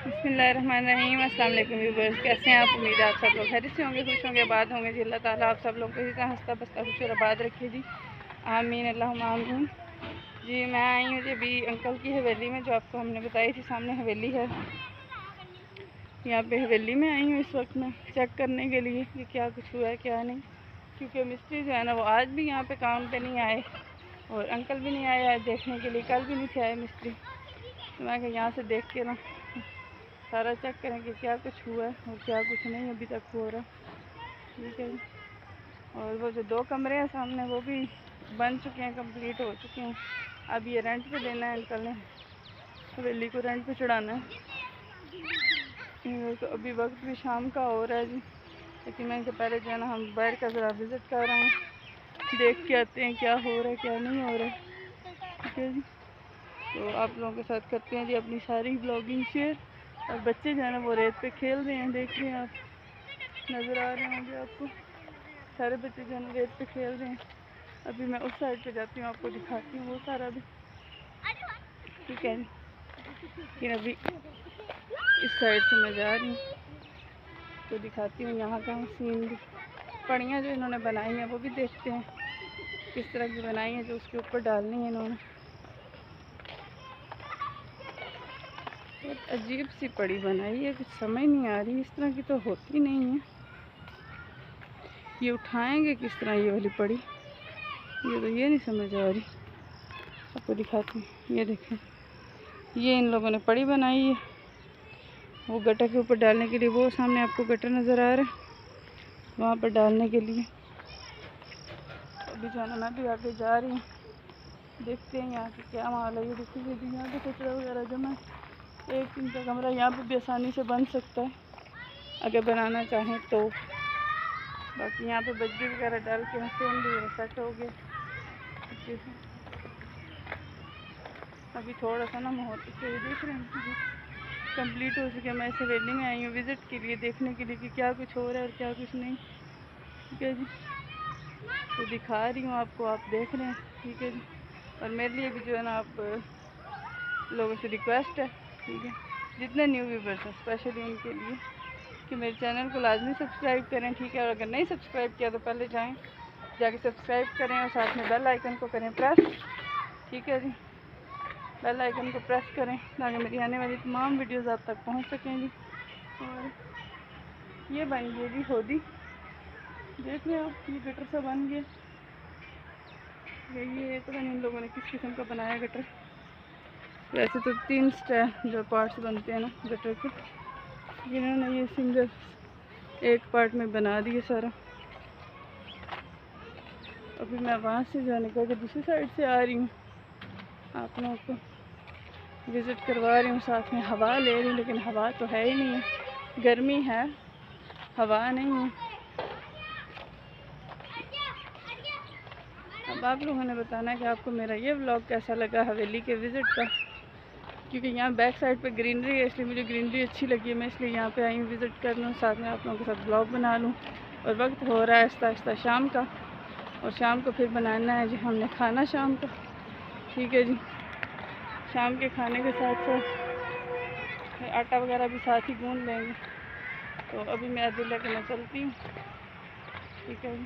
बिस्मिल्लाहिर्रहमानिर्रहीम। अस्सलाम वालेकुम व्यूअर्स, कैसे हैं आप? उम्मीद है आप सब लोग खैरियत से होंगे, खुश होंगे, आबाद होंगे जी। अल्लाह ताला आप सब लोग को इसी तरह हंसता बसता खुश और आबाद रखिए जी, आमीन अल्लाहुम्मा आमीन जी। मैं आई हूँ जी अभी अंकल की हवेली में, जो आपको हमने बताई थी, सामने हवेली है। यहाँ पे हवेली में आई हूँ इस वक्त मैं चेक करने के लिए कि क्या कुछ हुआ है क्या नहीं, क्योंकि मिस्त्री जो है ना वो आज भी यहाँ पे काम पे नहीं आए और अंकल भी नहीं आए आज देखने के लिए, कल भी नहीं थे आए मिस्त्री। तो मैं यहाँ से देख के ना सारा चेक करें कि क्या कुछ हुआ है और क्या कुछ नहीं अभी तक हो रहा। ठीक है। और वो जो 2 कमरे हैं सामने वो भी बन चुके हैं, कंप्लीट हो चुके हैं। अब ये रेंट पे देना है अंकल ने, हवेली को रेंट पे चढ़ाना है। तो अभी वक्त भी शाम का हो रहा है जी, लेकिन मैं इनसे पहले जो है ना हम बाहर का ज़रा विज़िट कर रहे हैं, देख के आते हैं क्या हो रहा है क्या नहीं हो रहा है। ठीक है जी। तो आप लोगों के साथ करते हैं जी अपनी सारी ब्लॉगिंग शेयर। और बच्चे जो है ना वो रेत पे खेल रहे हैं, देख रहे हैं आप, नज़र आ रहे होंगे आपको। सारे बच्चे जो है ना रेत पे खेल रहे हैं। अभी मैं उस साइड पे जाती हूँ, आपको दिखाती हूँ वो सारा भी। ठीक है। लेकिन अभी इस साइड से मैं जा रही हूँ तो दिखाती हूँ यहाँ का सीन भी। पड़ियाँ जो इन्होंने बनाई हैं वो भी देखते हैं किस तरह की बनाई हैं, जो उसके ऊपर डालनी है इन्होंने। बहुत अजीब सी पड़ी बनाई है, कुछ समझ नहीं आ रही, इस तरह की तो होती नहीं है। ये उठाएंगे किस तरह ये वाली पड़ी, ये तो ये नहीं समझ आ रही। आपको दिखाती हूँ, ये देखें, ये इन लोगों ने पड़ी बनाई है वो गटर के ऊपर डालने के लिए। वो सामने आपको गटर नज़र आ रहा है, वहाँ पर डालने के लिए। अभी जो है ना मैं भी आगे जा रही हूँ, देखते हैं यहाँ की क्या माल है। ये देखिए जी, यहाँ पे कचरा वगैरह जमा, 1 दिन का कमरा यहाँ पे भी आसानी से बन सकता है अगर बनाना चाहें तो। बाकी यहाँ पे बजरी वगैरह डाल के सेम भी सेट हो गया अच्छे से। अभी थोड़ा सा ना माहौल से देख रहे हैं कंप्लीट हो चुके। मैं इस हवेली में आई हूँ विज़िट के लिए, देखने के लिए कि क्या कुछ हो रहा है और क्या कुछ नहीं। ठीक है जी। तो दिखा रही हूँ आपको, आप देख रहे हैं। ठीक है जी। और मेरे लिए भी जो है ना आप लोगों से रिक्वेस्ट है, ठीक है, जितने न्यू व्यूवर्स हैं स्पेशली उनके लिए, कि मेरे चैनल को लाजमी सब्सक्राइब करें। ठीक है। और अगर नहीं सब्सक्राइब किया तो पहले जाके सब्सक्राइब करें और साथ में बेल आइकन को करें प्रेस। ठीक है जी। बेल आइकन को प्रेस करें ताकि मेरी आने वाली तमाम वीडियोस आप तक पहुंच सकें जी। और ये बन गई जी होदी, देख रहे हो आप, ये गटर सा बन गया। ये पता नहीं इन लोगों ने किस किस्म का बनाया गटर। वैसे तो 3 जो पार्ट्स बनते हैं ना गटर के, इन्होंने ये सिंगल एक पार्ट में बना दिए सारा। अभी मैं वहाँ से जो है निकल के दूसरी साइड से आ रही हूँ, आप लोगों को विज़िट करवा रही हूँ, साथ में हवा ले रही हूँ। लेकिन हवा तो है ही नहीं है, गर्मी है, हवा नहीं है। अब आप लोगों ने बताना है कि आपको मेरा ये व्लॉग कैसा लगा हवेली के विज़िट का, क्योंकि यहाँ बैक साइड पे ग्रीनरी है, इसलिए मुझे ग्रीनरी अच्छी लगी है। मैं इसलिए यहाँ पे आई हूँ विज़िट कर लूँ, साथ में आप लोगों के साथ ब्लॉग बना लूँ। और वक्त हो रहा है आहिस्ता आहिस्ता शाम का, और शाम को फिर बनाना है जी हमने खाना शाम का। ठीक है जी। शाम के खाने के साथ साथ आटा वगैरह भी साथ ही गूंद लेंगे। तो अभी मैं दिल लेके मैं चलती हूँ। ठीक है जी।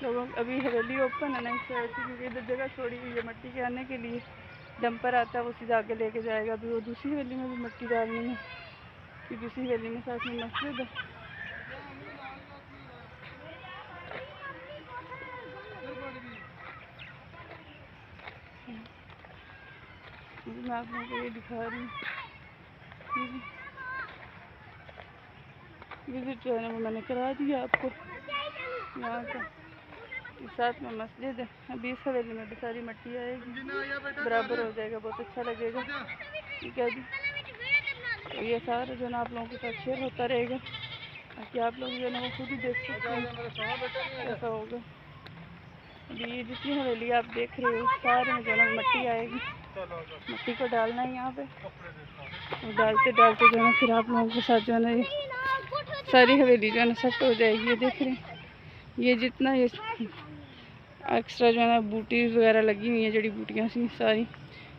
लोगों अभी हवेली ओपन है ना इस साइड से, क्योंकि इधर जगह छोड़ी हुई है मट्टी के आने के लिए। डंपर आता है वो सीधा आगे लेके जाएगा। अभी वो दूसरी हवेली में भी मट्टी डालनी है, कि दूसरी हवेली में साथ में मस्जिद है। मैं आप लोगों को ये दिखा रही हूँ विज़िट जो है ना वो मैंने करा दिया आपको यहाँ का। साथ में मस्जिद है। अभी इस हवेली में भी सारी मट्टी आएगी, बराबर हो जाएगा, बहुत अच्छा लगेगा। ठीक है जी। तो ये सारा जो है ना आप लोगों के साथ शेयर होता रहेगा, ताकि आप लोग जो है ना वो खुद ही देख सकते हैं ऐसा होगा। अभी ये जितनी हवेली आप देख रहे हो सारे में जो है ना मट्टी आएगी, मट्टी को डालना है यहाँ पे। और डालते डालते जो है ना फिर आप लोगों के साथ जो है ना ये सारी हवेली जो है ना सेट हो जाएगी। ये देख रहे हैं, ये जितना ये एक्स्ट्रा जो है ना बूटी वगैरह लगी हुई हैं, जड़ी बूटियाँ सी सारी,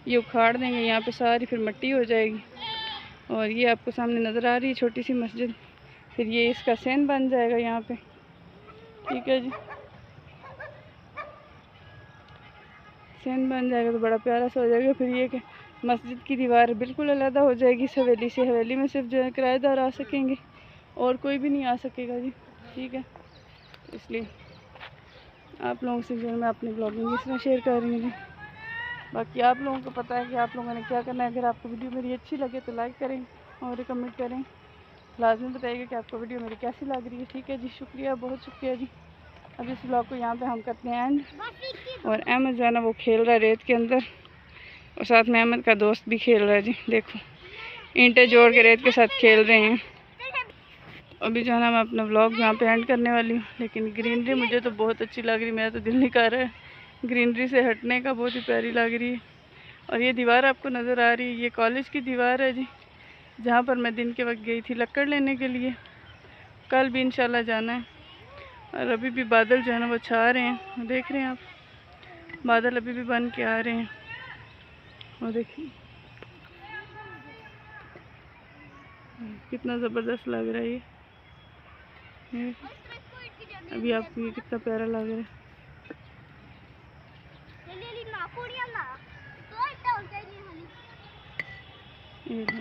ये उखाड़ देंगे यहाँ पे सारी, फिर मिट्टी हो जाएगी। और ये आपको सामने नज़र आ रही है छोटी सी मस्जिद, फिर ये इसका सहन बन जाएगा यहाँ पे। ठीक है जी, सहन बन जाएगा तो बड़ा प्यारा सा हो जाएगा। फिर ये कि मस्जिद की दीवार बिल्कुल अलग हो जाएगी इस हवेली से। हवेली में सिर्फ जो है किराएदार आ सकेंगे और कोई भी नहीं आ सकेगा जी। ठीक है, इसलिए आप लोगों से जो है मैं अपनी ब्लॉगिंग इस तरह शेयर कर रही हूँ जी। बाकी आप लोगों को पता है कि आप लोगों ने क्या करना है। अगर आपको वीडियो मेरी अच्छी लगे तो लाइक करें और कमेंट करें, लाजमी बताइएगा कि आपको वीडियो मेरी कैसी लग रही है। ठीक है जी, शुक्रिया, बहुत शुक्रिया जी। अब इस ब्लॉग को यहाँ पे हम करते हैं एंड। और अहमद जो है ना वो खेल रहा है रेत के अंदर, और साथ में अहमद का दोस्त भी खेल रहा है जी। देखो ईंटें जोड़ के रेत के साथ खेल रहे हैं। अभी जो है ना मैं अपना व्लॉग यहाँ पे एंड करने वाली हूँ, लेकिन ग्रीनरी मुझे तो बहुत अच्छी लग रही, मेरा तो दिल नहीं कर रहा है ग्रीनरी से हटने का, बहुत ही प्यारी लग रही है। और ये दीवार आपको नज़र आ रही है, ये कॉलेज की दीवार है जी, जहाँ पर मैं दिन के वक्त गई थी लकड़ लेने के लिए। कल भी इंशाल्लाह जाना है। और अभी भी बादल जो है ना वो छा रहे हैं, देख रहे हैं आप, बादल अभी भी बन के आ रहे हैं। और देखिए कितना ज़बरदस्त लग रहा है ये। अभी आपको ये कितना प्यारा लग रहा है। ये